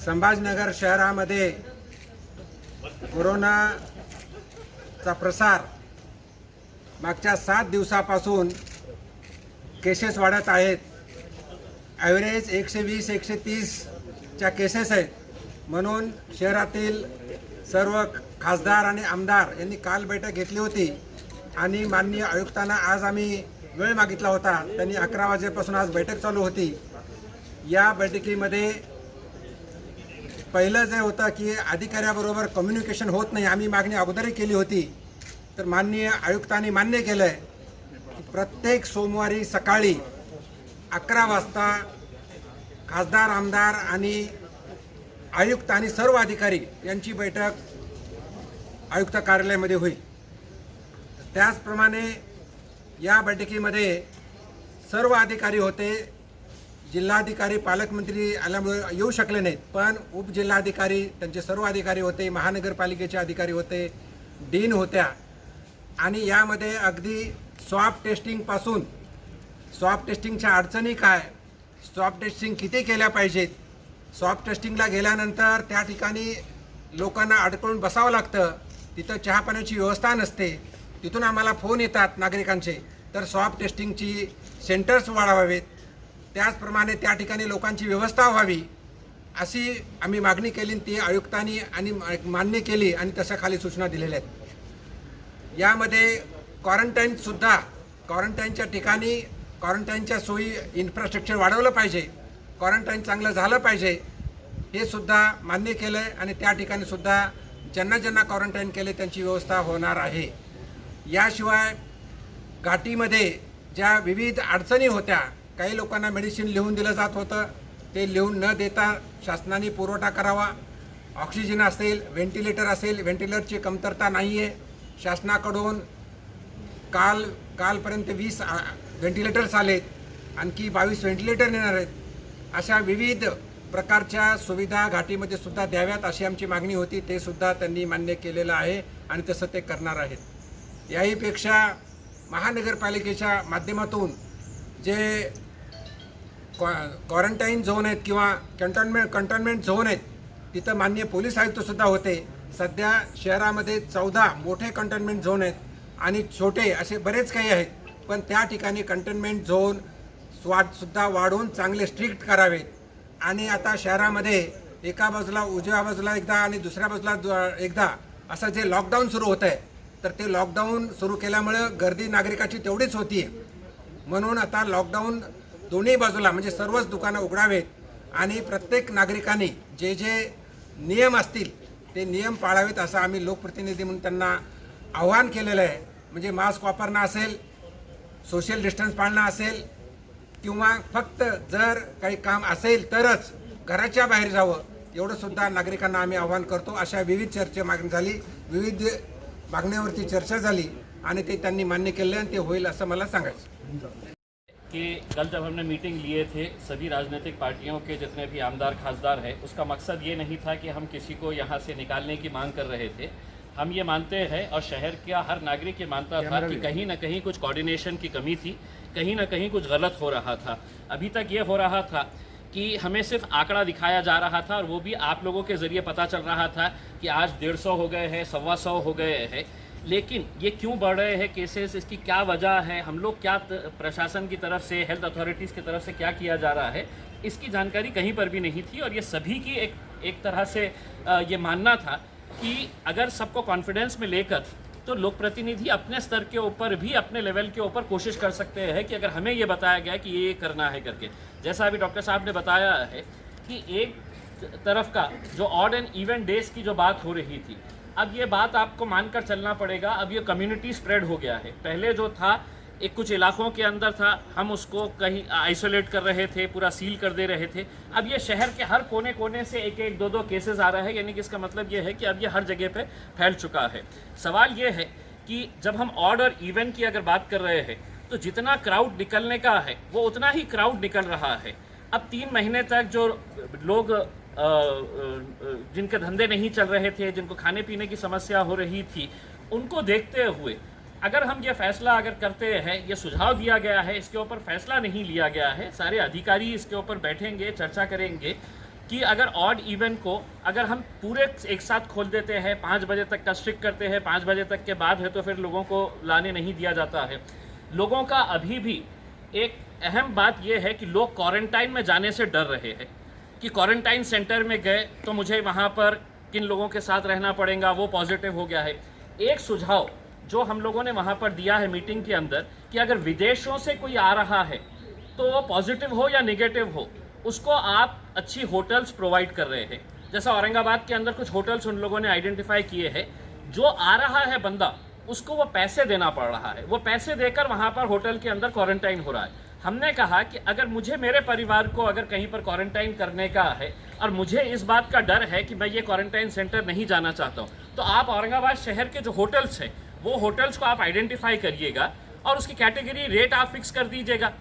संभाजीनगर शहरामध्ये कोरोनाचा प्रसार मागच्या 7 दिवसापासून केसेस वाढत आहेत। ॲव्हरेज 120-130च्या केसेस आहेत। म्हणून शहरातील सर्व खासदार आणि आमदार यांनी काल बैठक घेतली होती आणि माननीय आयुक्तांना आज आम्ही वेळ मागितला होता। त्यांनी 11 वाजेपासून आज बैठक चालू होती। या बैठकीमध्ये पहिलं जे होतं की अधिकाऱ्याबरोबर कम्युनिकेशन होत नाही, आम्ही मागणी अगोदरही केली होती, तर माननीय आयुक्तांनी मान्य केलं आहे की प्रत्येक सोमवारी सकाळी 11 वाजता खासदार आमदार आणि आयुक्त आणि सर्व अधिकारी यांची बैठक आयुक्त कार्यालयामध्ये होईल। त्याचप्रमाणे या बैठकीमध्ये सर्व अधिकारी होते। जिल्हाधिकारी पालकमंत्री आल्यामुळे येऊ शकले नाहीत, पण उपजिल्हाधिकारी त्यांचे सर्व अधिकारी होते, महानगरपालिकेचे अधिकारी होते, डीन होत्या आणि यामध्ये अगदी स्वॅब टेस्टिंगपासून स्वॅब टेस्टिंगच्या अडचणी काय, स्वॅब टेस्टिंग किती केल्या पाहिजेत, स्वॅब टेस्टिंगला गेल्यानंतर त्या ठिकाणी लोकांना अडकून बसावं लागतं, तिथं चहा पाण्याची व्यवस्था नसते, तिथून आम्हाला फोन येतात नागरिकांचे, तर स्वॅब टेस्टिंगची सेंटर्स वाढवावेत, त्याचप्रमाणे त्या ठिकाणी लोकांची व्यवस्था व्हावी अशी आम्ही मागणी केली। ती आयुक्तांनी आणि मान्य केली आणि तशा खाली सूचना दिलेल्या आहेत। यामध्ये क्वारंटाईनसुद्धा क्वारंटाईनच्या ठिकाणी क्वारंटाईनच्या सोयी इन्फ्रास्ट्रक्चर वाढवलं पाहिजे, क्वारंटाईन चांगलं झालं पाहिजे हे सुद्धा मान्य केलं आहे आणि त्या ठिकाणी सुद्धा ज्यांना ज्यांना क्वारंटाईन केले त्यांची व्यवस्था होणार आहे। याशिवाय घाटीमध्ये ज्या विविध अडचणी होत्या, काही लोकांना मेडिसिन लिहून दिलं जात होतं, ते लिहून न देता शासनाने पुरवठा करावा। ऑक्सिजन असेल, व्हेंटिलेटर असेल, व्हेंटिलेटरची कमतरता नाही आहे। शासनाकडून कालपर्यंत 20 व्हेंटिलेटर्स आलेत, आणखी 22 व्हेंटिलेटर येणार आहेत। अशा विविध प्रकारच्या सुविधा घाटीमध्ये सुद्धा द्याव्यात अशी आमची मागणी होती, ते सुद्धा त्यांनी मान्य केलेलं आहे आणि तसं ते करणार आहेत। याहीपेक्षा महानगरपालिकेच्या माध्यमातून जे क्वारंटाईन झोन आहेत किंवा कंटेनमेंट झोन आहेत, तिथं माननीय पोलीस आयुक्तसुद्धा होते। सध्या शहरामध्ये 14 मोठे कंटेनमेंट झोन आहेत आणि छोटे असे बरेच काही आहेत, पण त्या ठिकाणी कंटेनमेंट झोन सुद्धा वाढवून चांगले स्ट्रिक्ट करावेत। आणि आता शहरामध्ये एका बाजूला उजव्या बाजूला एकदा आणि दुसऱ्या बाजूला एकदा असं जे लॉकडाऊन सुरू होतं आहे, तर ते लॉकडाऊन सुरू केल्यामुळं गर्दी नागरिकाची तेवढीच होती आहे। म्हणून आता लॉकडाऊन दोन्ही बाजूला म्हणजे सर्वच दुकानं उघडावेत आणि प्रत्येक नागरिकांनी जे जे नियम असतील ते नियम पाळावेत असं आम्ही लोकप्रतिनिधी म्हणून त्यांना आव्हान केलेलं आहे। म्हणजे मास्क वापरणं असेल, सोशल डिस्टन्स पाळणं असेल किंवा फक्त जर काही काम असेल तरच घराच्या बाहेर जावं, एवढं सुद्धा नागरिकांना आम्ही आव्हान करतो। अशा विविध मागणी झाली, विविध मागण्यावरती चर्चा झाली आणि ते त्यांनी मान्य केलं आणि ते होईल असं मला सांगायचं। कि कल जब हमने मीटिंग लिए थे सभी राजनीतिक पार्टियों के जितने भी आमदार खासदार हैं, उसका मकसद ये नहीं था कि हम किसी को यहाँ से निकालने की मांग कर रहे थे। हम ये मानते हैं और शहर का हर नागरिक ये मानता था कि कहीं ना कहीं कुछ कोऑर्डिनेशन की कमी थी, कहीं ना कहीं कुछ गलत हो रहा था। अभी तक ये हो रहा था कि हमें सिर्फ आंकड़ा दिखाया जा रहा था और वो भी आप लोगों के ज़रिए पता चल रहा था कि आज 150 हो गए हैं, 125 हो गए हैं, लेकिन ये क्यों बढ़ रहे हैं केसेस, इसकी क्या वजह है, हम लोग क्या प्रशासन की तरफ से, हेल्थ अथॉरिटीज़ की तरफ से क्या किया जा रहा है, इसकी जानकारी कहीं पर भी नहीं थी। और ये सभी की एक तरह से ये मानना था कि अगर सबको कॉन्फिडेंस में लेकर तो लोक प्रतिनिधि अपने स्तर के ऊपर भी अपने लेवल के ऊपर कोशिश कर सकते हैं कि अगर हमें ये बताया गया कि ये करना है करके, जैसा अभी डॉक्टर साहब ने बताया है कि एक तरफ का जो ऑड एंड इवेंट डेज की जो बात हो रही थी, अब ये बात आपको मानकर चलना पड़ेगा। अब ये कम्युनिटी स्प्रेड हो गया है। पहले जो था एक कुछ इलाकों के अंदर था, हम उसको कहीं आइसोलेट कर रहे थे, पूरा सील कर दे रहे थे। अब ये शहर के हर कोने कोने से एक एक दो केसेस आ रहे हैं, यानी कि इसका मतलब ये है कि अब ये हर जगह पे फैल चुका है। सवाल ये है कि जब हम ऑड और इवन की अगर बात कर रहे हैं तो जितना क्राउड निकलने का है वो उतना ही क्राउड निकल रहा है। अब 3 महीने तक जो लोग जिनके धंधे नहीं चल रहे थे, जिनको खाने पीने की समस्या हो रही थी, उनको देखते हुए अगर हम ये फैसला अगर करते हैं, ये सुझाव दिया गया है, इसके ऊपर फैसला नहीं लिया गया है, सारे अधिकारी इसके ऊपर बैठेंगे, चर्चा करेंगे, कि अगर ऑड इवन को अगर हम पूरे एक साथ खोल देते हैं, 5 बजे तक का स्ट्रिक्ट करते हैं, 5 बजे तक के बाद है तो फिर लोगों को लाने नहीं दिया जाता है। लोगों का अभी भी एक अहम बात यह है कि लोग क्वारंटाइन में जाने से डर रहे हैं कि क्वारंटाइन सेंटर में गए तो मुझे वहाँ पर किन लोगों के साथ रहना पड़ेगा, वो पॉजिटिव हो गया है। एक सुझाव जो हम लोगों ने वहाँ पर दिया है मीटिंग के अंदर कि अगर विदेशों से कोई आ रहा है तो वो पॉजिटिव हो या निगेटिव हो, उसको आप अच्छी होटल्स प्रोवाइड कर रहे हैं। जैसा औरंगाबाद के अंदर कुछ होटल्स उन लोगों ने आइडेंटिफाई किए हैं, जो आ रहा है बंदा उसको वो पैसे देना पड़ रहा है, वो पैसे देकर वहाँ पर होटल के अंदर क्वारंटाइन हो रहा है। हमने कहा कि अगर मुझे मेरे परिवार को अगर कहीं पर क्वारंटाइन करने का है और मुझे इस बात का डर है कि मैं ये क्वारंटाइन सेंटर नहीं जाना चाहता हूँ, तो आप औरंगाबाद शहर के जो होटल्स हैं वो होटल्स को आप आइडेंटिफाई करिएगा और उसकी कैटेगरी रेट आप फिक्स कर दीजिएगा।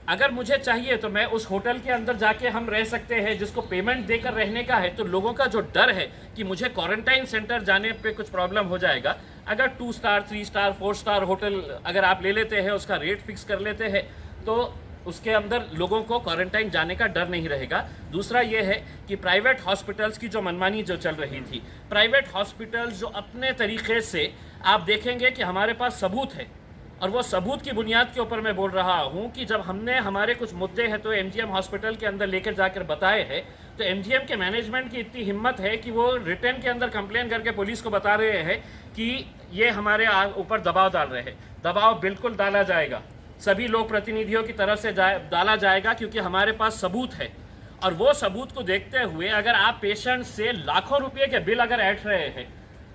अगर मुझे चाहिए तो मैं उस होटल के अंदर जाके हम रह सकते हैं, जिसको पेमेंट देकर रहने का है। तो लोगों का जो डर है कि मुझे क्वारंटाइन सेंटर जाने पे कुछ प्रॉब्लम हो जाएगा, अगर 2 स्टार 3 स्टार 4 स्टार होटल अगर आप ले लेते हैं, उसका रेट फिक्स कर लेते हैं, तो उसके अंदर लोगों को क्वारंटाइन जाने का डर नहीं रहेगा। दूसरा ये है कि प्राइवेट हॉस्पिटल्स की जो मनमानी जो चल रही थी, प्राइवेट हॉस्पिटल्स जो अपने तरीके से आप देखेंगे कि हमारे पास सबूत है, और वो सबूत की बुनियाद के ऊपर मैं बोल रहा हूँ कि जब हमने हमारे कुछ मुद्दे हैं तो एमजीएम हॉस्पिटल के अंदर लेकर जाकर बताए हैं, तो एमजीएम के मैनेजमेंट की इतनी हिम्मत है कि वो रिटर्न के अंदर कंप्लेन करके पुलिस को बता रहे हैं कि ये हमारे ऊपर दबाव डाल रहे हैं। दबाव बिल्कुल डाला जाएगा, सभी लोक प्रतिनिधियों की तरफ से डाला जाएगा, क्योंकि हमारे पास सबूत है। और वो सबूत को देखते हुए अगर आप पेशेंट से लाखों रुपये के बिल अगर ऐंठ रहे हैं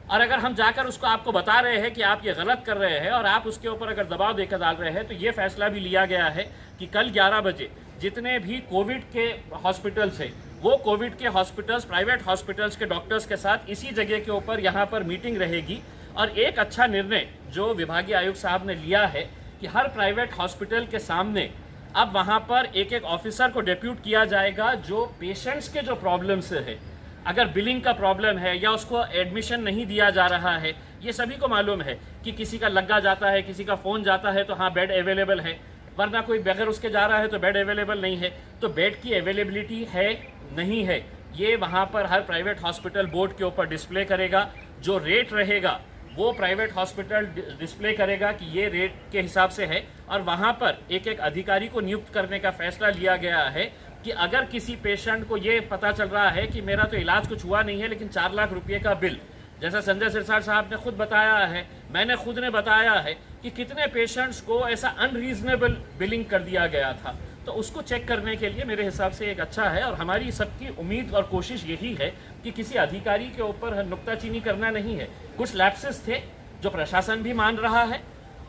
और अगर हम जाकर उसको आपको बता रहे हैं कि आप ये गलत कर रहे हैं और आप उसके ऊपर अगर दबाव देकर डाल रहे हैं, तो ये फैसला भी लिया गया है कि कल 11 बजे जितने भी कोविड के हॉस्पिटल्स हैं, वो कोविड के हॉस्पिटल्स, प्राइवेट हॉस्पिटल्स के डॉक्टर्स के साथ इसी जगह के ऊपर यहाँ पर मीटिंग रहेगी। और एक अच्छा निर्णय जो विभागीय आयुक्त साहब ने लिया है कि हर प्राइवेट हॉस्पिटल के सामने अब वहाँ पर एक ऑफिसर को डेप्यूट किया जाएगा, जो पेशेंट्स के जो प्रॉब्लम्स है, अगर बिलिंग का प्रॉब्लम है या उसको एडमिशन नहीं दिया जा रहा है, ये सभी को मालूम है कि किसी का लग्गा जाता है, किसी का फ़ोन जाता है तो हाँ बेड अवेलेबल है, वरना कोई बगैर उसके जा रहा है तो बेड अवेलेबल नहीं है। तो बेड की अवेलेबिलिटी है नहीं है, ये वहाँ पर हर प्राइवेट हॉस्पिटल बोर्ड के ऊपर डिस्प्ले करेगा। जो रेट रहेगा वो प्राइवेट हॉस्पिटल डिस्प्ले करेगा कि ये रेट के हिसाब से है, और वहाँ पर एक अधिकारी को नियुक्त करने का फैसला लिया गया है कि अगर किसी पेशेंट को ये पता चल रहा है कि मेरा तो इलाज कुछ हुआ नहीं है लेकिन 4 लाख रुपये का बिल, जैसा संजय सिरसाट साहब ने खुद बताया है, मैंने खुद ने बताया है कि कितने पेशेंट्स को ऐसा अनरीजनेबल बिलिंग कर दिया गया था, तो उसको चेक करने के लिए मेरे हिसाब से एक अच्छा है। और हमारी सबकी उम्मीद और कोशिश यही है कि किसी अधिकारी के ऊपर नुक्ताचीनी करना नहीं है। कुछ लैप्सेस थे जो प्रशासन भी मान रहा है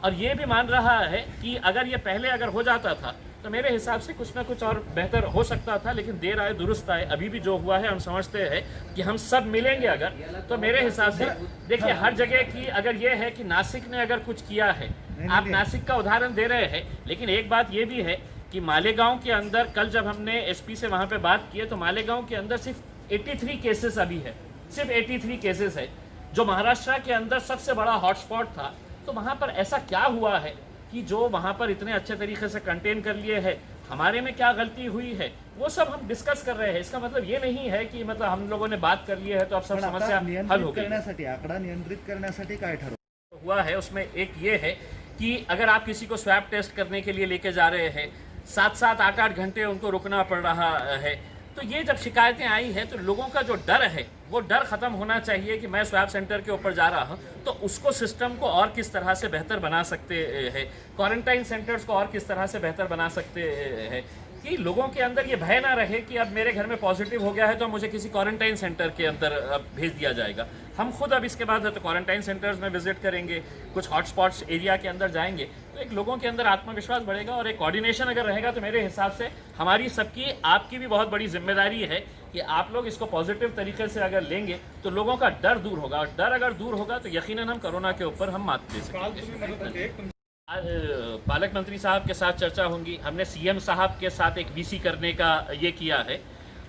और ये भी मान रहा है कि अगर ये पहले अगर हो जाता था तो मेरे हिसाब से कुछ ना कुछ और बेहतर हो सकता था, लेकिन देर आए दुरुस्त आए। अभी भी जो हुआ है हम समझते हैं कि हम सब मिलेंगे अगर, तो मेरे हिसाब से देखिए हर जगह की अगर ये है कि नासिक ने अगर कुछ किया है, आप नासिक का उदाहरण दे रहे हैं, लेकिन एक बात ये भी है कि मालेगांव के अंदर कल जब हमने एसपी से वहाँ पे बात की तो मालेगांव के अंदर सिर्फ 83 केसेस अभी है, सिर्फ 83 केसेस है, जो महाराष्ट्र के अंदर सबसे बड़ा हॉटस्पॉट था। तो वहाँ पर ऐसा क्या हुआ है कि जो वहाँ पर इतने अच्छे तरीके से कंटेन कर लिए है, हमारे में क्या गलती हुई है, वो सब हम डिस्कस कर रहे हैं। इसका मतलब ये नहीं है कि मतलब हम लोगों ने बात कर ली है तो अब सब समस्या हल हो गई। आंकड़ा नियंत्रित करण्यासाठी काय ठरवलं हुआ है उसमें एक ये है कि अगर आप किसी को स्वैब टेस्ट करने के लिए लेके जा रहे हैं, 7-7 8-8 घंटे उनको रुकना पड़ रहा है, तो ये जब शिकायतें आई है तो लोगों का जो डर है वो डर खत्म होना चाहिए कि मैं स्वैब सेंटर के ऊपर जा रहा हूँ, तो उसको सिस्टम को और किस तरह से बेहतर बना सकते हैं, क्वारंटाइन सेंटर्स को और किस तरह से बेहतर बना सकते हैं कि लोगों के अंदर ये भय ना रहे कि अब मेरे घर में पॉजिटिव हो गया है तो मुझे किसी क्वारंटाइन सेंटर के अंदर भेज दिया जाएगा। हम खुद अब इसके बाद तो क्वारंटाइन सेंटर्स में विजिट करेंगे, कुछ हॉटस्पॉट्स एरिया के अंदर जाएंगे, तो एक लोगों के अंदर आत्मविश्वास बढ़ेगा और एक कोऑर्डिनेशन अगर रहेगा तो मेरे हिसाब से हमारी सबकी, आपकी भी बहुत बड़ी जिम्मेदारी है कि आप लोग इसको पॉजिटिव तरीके से अगर लेंगे तो लोगों का डर दूर होगा, और डर अगर दूर होगा तो यकीनन हम कोरोना के ऊपर हम मात दे सकेंगे। पालक मंत्री साहब के साथ चर्चा होंगी, हमने सीएम साहब के साथ एक वीसी करने का ये किया है,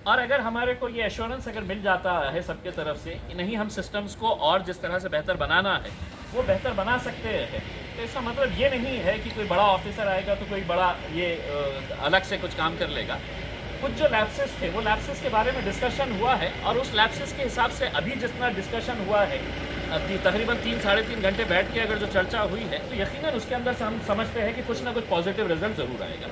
और अगर हमारे को ये एश्योरेंस अगर मिल जाता है सबके तरफ से कि नहीं हम सिस्टम्स को और जिस तरह से बेहतर बनाना है वो बेहतर बना सकते हैं, तो इसका मतलब ये नहीं है कि कोई बड़ा ऑफिसर आएगा तो कोई बड़ा ये अलग से कुछ काम कर लेगा। कुछ जो लैप्सेस थे वो लैप्सेस के बारे में डिस्कशन हुआ है और उस लैप्सेस के हिसाब से अभी जितना डिस्कशन हुआ है तकरीबन 3-3.5 घंटे बैठ के अगर जो चर्चा हुई है तो यकीनन उसके अंदर हम समझते हैं कि कुछ ना कुछ पॉजिटिव रिजल्ट जरूर आएगा।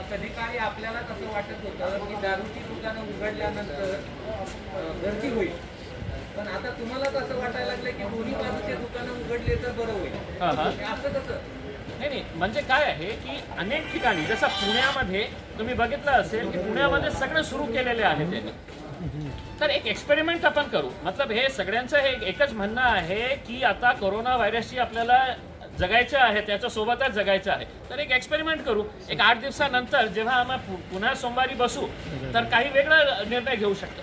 कधी काळी आपल्याला कसं वाटत होतं की दारूची दुकानं उघडल्यानंतर गर्दी होईल, पण आता तुम्हाला कसं वाटायला लागलं की दोन्ही बाजूचे दुकानं उघडले तर बरं होईल, हां, हां. असं कसं? नाही म्हणजे काय आहे की अनेक ठिकाणी जसं पुण्यामध्ये तुम्ही बघितलं असेल की पुण्यामध्ये सगळं सुरू केलेले आहे त्यांनी, तर एक एक्सपेरिमेंट आपण करू. मतलब हे सगळ्यांचं हे एकच म्हणणं आहे की आता कोरोना व्हायरसची आपल्याला जगायचं आहे, त्याच्यासोबतच जगायचं आहे, तर एक एक्सपेरिमेंट करू. एक 8 दिवसानंतर जेव्हा आम्ही पुन्हा सोमवारी बसू तर काही वेगळा निर्णय घेऊ शकतो.